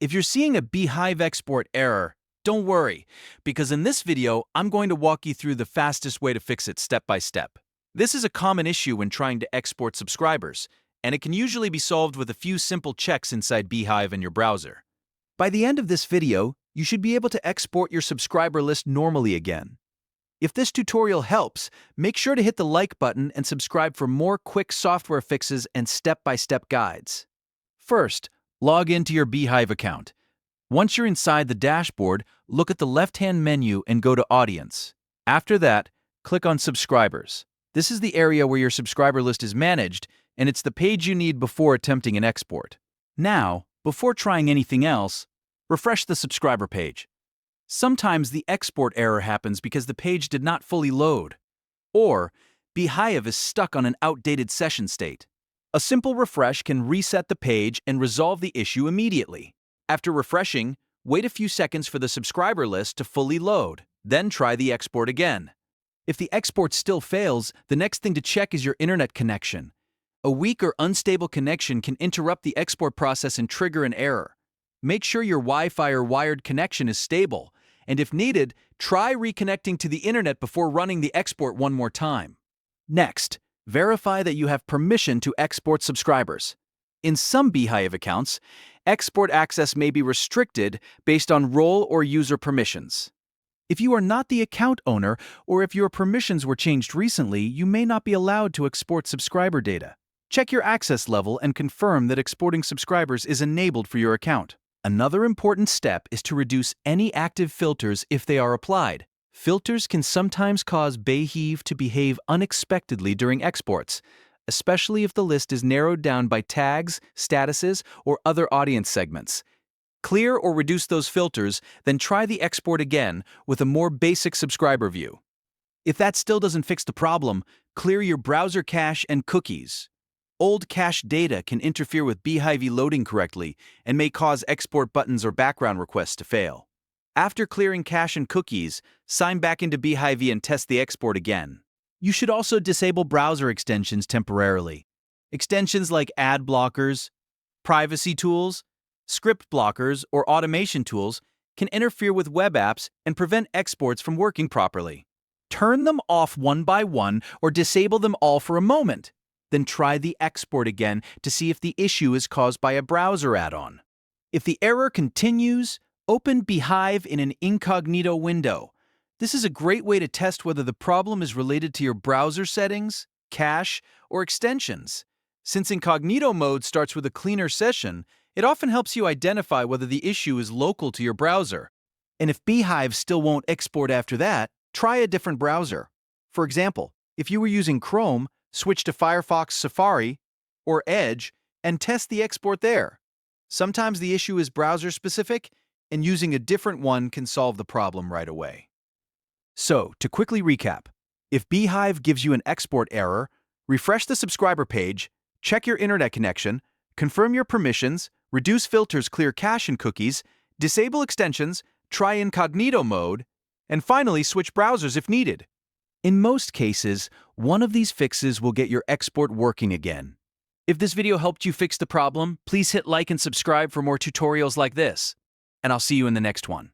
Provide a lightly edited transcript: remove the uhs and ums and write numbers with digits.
If you're seeing a Beehiiv export error, don't worry, because in this video, I'm going to walk you through the fastest way to fix it step by step. This is a common issue when trying to export subscribers, and it can usually be solved with a few simple checks inside Beehiiv in your browser. By the end of this video, you should be able to export your subscriber list normally again. If this tutorial helps, make sure to hit the like button and subscribe for more quick software fixes and step-by-step guides. First, log into your Beehiiv account. Once you're inside the dashboard, look at the left-hand menu and go to Audience. After that, click on Subscribers. This is the area where your subscriber list is managed, and it's the page you need before attempting an export. Now, before trying anything else, refresh the subscriber page. Sometimes the export error happens because the page did not fully load, or Beehiiv is stuck on an outdated session state. A simple refresh can reset the page and resolve the issue immediately. After refreshing, wait a few seconds for the subscriber list to fully load, then try the export again. If the export still fails, the next thing to check is your internet connection. A weak or unstable connection can interrupt the export process and trigger an error. Make sure your Wi-Fi or wired connection is stable, and if needed, try reconnecting to the internet before running the export one more time. Next, verify that you have permission to export subscribers. In some Beehiiv accounts, export access may be restricted based on role or user permissions. If you are not the account owner, or if your permissions were changed recently, you may not be allowed to export subscriber data. Check your access level and confirm that exporting subscribers is enabled for your account. Another important step is to reduce any active filters if they are applied. Filters can sometimes cause Beehiiv to behave unexpectedly during exports, especially if the list is narrowed down by tags, statuses, or other audience segments. Clear or reduce those filters, then try the export again with a more basic subscriber view. If that still doesn't fix the problem, clear your browser cache and cookies. Old cache data can interfere with Beehiiv loading correctly and may cause export buttons or background requests to fail. After clearing cache and cookies, sign back into Beehiiv and test the export again. You should also disable browser extensions temporarily. Extensions like ad blockers, privacy tools, script blockers, or automation tools can interfere with web apps and prevent exports from working properly. Turn them off one by one or disable them all for a moment. Then try the export again to see if the issue is caused by a browser add-on. If the error continues, open Beehiiv in an Incognito window. This is a great way to test whether the problem is related to your browser settings, cache, or extensions. Since Incognito mode starts with a cleaner session, it often helps you identify whether the issue is local to your browser. And if Beehiiv still won't export after that, try a different browser. For example, if you were using Chrome, switch to Firefox, Safari, or Edge and test the export there. Sometimes the issue is browser-specific, and using a different one can solve the problem right away. So, to quickly recap, if Beehiiv gives you an export error, refresh the subscriber page, check your internet connection, confirm your permissions, reduce filters, clear cache and cookies, disable extensions, try Incognito mode, and finally switch browsers if needed. In most cases, one of these fixes will get your export working again. If this video helped you fix the problem, please hit like and subscribe for more tutorials like this. And I'll see you in the next one.